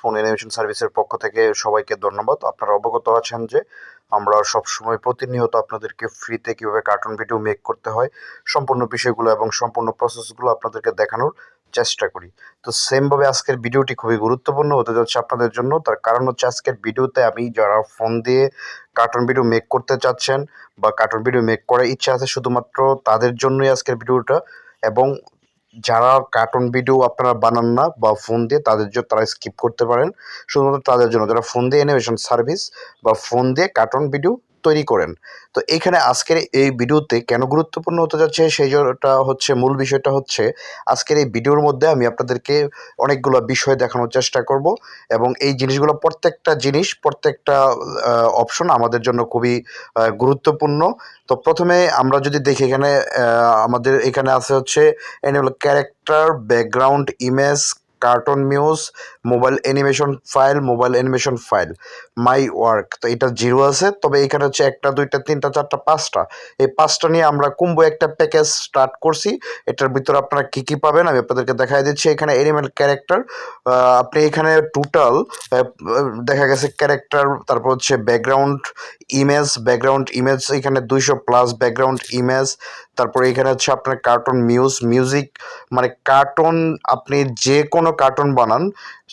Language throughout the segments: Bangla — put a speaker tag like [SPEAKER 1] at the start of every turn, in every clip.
[SPEAKER 1] ফোন অ্যানিমেশন সার্ভিসের পক্ষ থেকে সবাইকে ধন্যবাদ। আপনারা অবগত আছেন যে আমরা সবসময় প্রতিনিয়ত আপনাদেরকে ফ্রিতে কীভাবে কার্টুন ভিডিও মেক করতে হয় সম্পূর্ণ বিষয়গুলো এবং সম্পূর্ণ প্রসেসগুলো আপনাদেরকে দেখানোর চেষ্টা করি। তো সেমভাবে আজকের ভিডিওটি খুবই গুরুত্বপূর্ণ হতে যাচ্ছে আপনাদের জন্য। তার কারণ হচ্ছে আজকের ভিডিওতে আমি যারা ফোন দিয়ে কার্টুন ভিডিও মেক করতে চাচ্ছেন বা কার্টুন ভিডিও মেক করার ইচ্ছা আছে শুধুমাত্র তাদের জন্যই আজকের ভিডিওটা, এবং যারা কার্টুন ভিডিও আপনারা বানান না বা ফোন দিয়ে তাদের জন্য তারা স্কিপ করতে পারেন। শুধুমাত্র তাদের জন্য যারা ফোন দিয়ে অ্যানিমেশন সার্ভিস বা ফোন দিয়ে কার্টুন ভিডিও তৈরি করেন। তো এইখানে আজকের এই ভিডিওতে কেন গুরুত্বপূর্ণ হতে যাচ্ছে সেইটা হচ্ছে মূল বিষয়টা হচ্ছে আজকের এই ভিডিওর মধ্যে আমি আপনাদেরকে অনেকগুলো বিষয় দেখানোর চেষ্টা করব, এবং এই জিনিসগুলো প্রত্যেকটা জিনিস প্রত্যেকটা অপশন আমাদের জন্য খুবই গুরুত্বপূর্ণ। তো প্রথমে আমরা যদি দেখি এখানে আমাদের এখানে আছে হচ্ছে animal character, background image, cartoon muse, mobile animation file, my work. তো এটা 0 আছে, তবে এখানে হচ্ছে 1টা 2টা 3টা 4টা 5টা, এই 5টা নিয়ে আমরা কুম্বো একটা প্যাকেজ স্টার্ট করছি। এটার ভিতরে আপনারা কী কী পাবেন আমি আপনাদেরকে দেখাই দিচ্ছি। এখানে অ্যানিমেল ক্যারেক্টার, আপনি এখানে টোটাল দেখা গেছে ক্যারেক্টার, তারপর হচ্ছে ব্যাকগ্রাউন্ড ইমেজ এখানে 200+ ব্যাকগ্রাউন্ড ইমেজ। তারপরে এখানে হচ্ছে আপনার কার্টুন মিউজিক, মানে কার্টুন আপনি যে কোনো কার্টুন বানান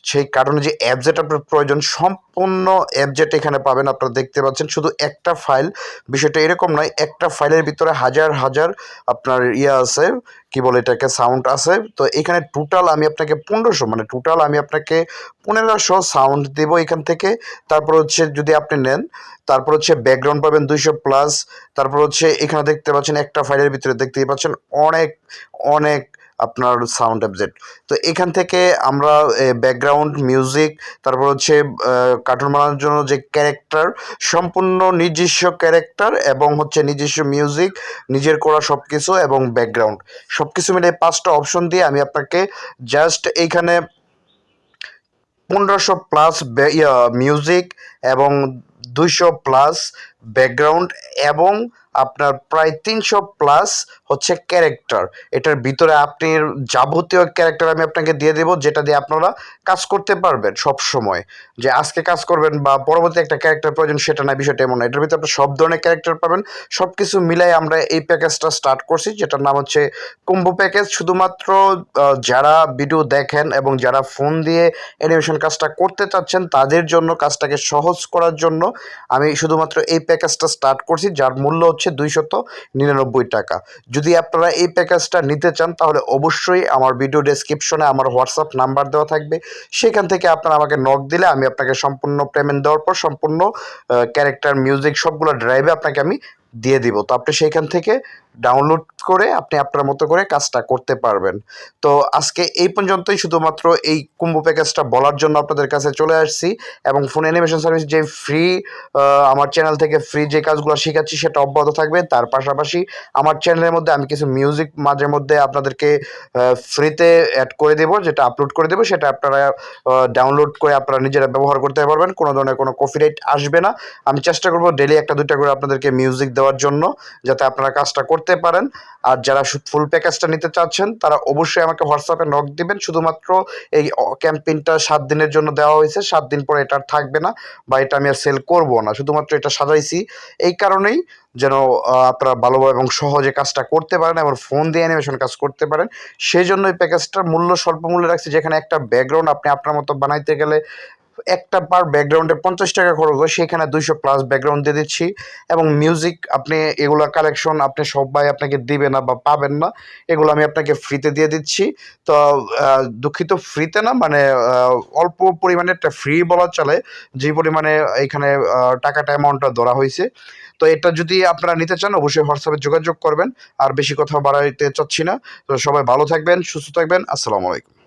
[SPEAKER 1] সেই কার্টুনে যে অ্যাবজেট আপনার প্রয়োজন সম্পূর্ণ অ্যাবজেট এখানে পাবেন। আপনারা দেখতে পাচ্ছেন শুধু একটা ফাইল, বিষয়টা এরকম নয়, একটা ফাইলের ভিতরে হাজার হাজার আপনার আছে, কি বলে এটাকে, সাউন্ড আছে। তো এখানে টোটাল আমি আপনাকে 1500, মানে টোটাল আমি আপনাকে 1500 সাউন্ড দেবো এখান থেকে। তারপর হচ্ছে যদি আপনি নেন, তারপর হচ্ছে ব্যাকগ্রাউন্ড পাবেন 200+। তারপর হচ্ছে এখানে দেখতে পাচ্ছেন একটা ফাইলের ভিতরে দেখতেই পাচ্ছেন অনেক অনেক আপনার সাউন্ড অবজেক্ট। তো এখান থেকে আমরা ব্যাকগ্রাউন্ড মিউজিক, তারপর হচ্ছে কার্টুন বানানোর জন্য যে ক্যারেক্টার, সম্পূর্ণ নিজস্ব ক্যারেক্টার এবং হচ্ছে নিজস্ব মিউজিক, নিজের করা সব কিছু এবং ব্যাকগ্রাউন্ড সব কিছু মিলে 5টা অপশন দিয়ে আমি আপনাকে জাস্ট এইখানে 1500+ মিউজিক এবং 200+ ব্যাকগ্রাউন্ড এবং আপনার প্রায় 300+ হচ্ছে ক্যারেক্টার। এটার ভিতরে আপনি যাবতীয় ক্যারেক্টার আমি আপনাকে দিয়ে দেবো, যেটা দিয়ে আপনারা কাজ করতে পারবেন সব সময়। যে আজকে কাজ করবেন বা পরবর্তী একটা ক্যারেক্টার প্রয়োজন সেটা না, বিষয়টা এমন না। এটার ভিতরে আপনি সব ধরনের ক্যারেক্টার পাবেন। সব কিছু মিলাই আমরা এই প্যাকেজটা স্টার্ট করছি, যেটার নাম হচ্ছে কম্বো প্যাকেজ। শুধুমাত্র যারা ভিডিও দেখেন এবং যারা ফোন দিয়ে অ্যানিমেশন কাজটা করতে চাচ্ছেন তাদের জন্য, কাজটাকে সহজ করার জন্য আমি শুধুমাত্র এই প্যাকেজটা স্টার্ট করছি, যার মূল্য হচ্ছে 299 টাকা। যদি আপনারা এই প্যাকেজটা নিতে চান তাহলে অবশ্যই আমার ভিডিও ডেসক্রিপশনে আমার হোয়াটসঅ্যাপ নাম্বার দেওয়া থাকবে, সেখান থেকে আপনারা আমাকে নক দিলে আমি আপনাকে সম্পূর্ণ পেমেন্ট দেওয়ার পর সম্পূর্ণ ক্যারেক্টার মিউজিক সবগুলো ড্রাইভে আপনাকে আমি দিয়ে দিব। তো আপনি সেইখান থেকে ডাউনলোড করে আপনি আপনার মতো করে কাজটা করতে পারবেন। তো আজকে এই পর্যন্তই, শুধুমাত্র এই কম্বো প্যাকেজটা বলার জন্য আপনাদের কাছে চলে আসছি। এবং ফোন অ্যানিমেশন সার্ভিস যে ফ্রি, আমার চ্যানেল থেকে ফ্রি যে কাজগুলো শেখাচ্ছি সেটা অব্যাহত থাকবে। তার পাশাপাশি আমার চ্যানেলের মধ্যে আমি কিছু মিউজিক মাঝে মধ্যে আপনাদেরকে ফ্রিতে অ্যাড করে দেবো, যেটা আপলোড করে দেবো, সেটা আপনারা ডাউনলোড করে আপনারা নিজেরা ব্যবহার করতে পারবেন। কোনো ধরনের কোনো কপিরাইট আসবে না। আমি চেষ্টা করবো ডেলি 1-2টা করে আপনাদেরকে মিউজিক দেওয়ার জন্য, যাতে আপনারা কাজটা করতে পারেন। আর যারা ফুল প্যাকেজটা নিতে চাচ্ছেন তারা অবশ্যই আমাকে হোয়াটসঅ্যাপে নক দিবেন। শুধুমাত্র এই ক্যাম্পেইনটা 7 দিনের জন্য দেওয়া হয়েছে, 7 দিন পরে এটা আর থাকবে না বা এটা আমি আর সেল করবো না। শুধুমাত্র এটা সাজাইছি এই কারণেই যেন আপনারা ভালোভাবে এবং সহজে কাজটা করতে পারেন এবং ফোন দিয়ে অ্যানিমেশন কাজ করতে পারেন। সেই জন্য এই প্যাকেজটার মূল্য স্বল্প মূল্যে রাখছি, যেখানে একটা ব্যাকগ্রাউন্ড আপনি আপনার মতো বানাইতে গেলে একটা পার ব্যাকগ্রাউন্ডে 50 টাকা খরচ হয়, সেখানে 200+ ব্যাকগ্রাউন্ড দিয়ে দিচ্ছি। এবং মিউজিক আপনি এগুলো কালেকশন আপনি সবাই আপনাকে দিবে না বা পাবেন না, এগুলো আমি আপনাকে ফ্রিতে দিয়ে দিচ্ছি। তো দুঃখিত, ফ্রিতে না, মানে অল্প পরিমাণে একটা ফ্রি বলা চলে, যে পরিমাণে এখানে টাকাটা অ্যামাউন্টটা ধরা হয়েছে। তো এটা যদি আপনারা নিতে চান অবশ্যই হোয়াটসঅ্যাপে যোগাযোগ করবেন। আর বেশি কথা বাড়াইতে চাচ্ছি না। তো সবাই ভালো থাকবেন, সুস্থ থাকবেন। আসসালামু আলাইকুম।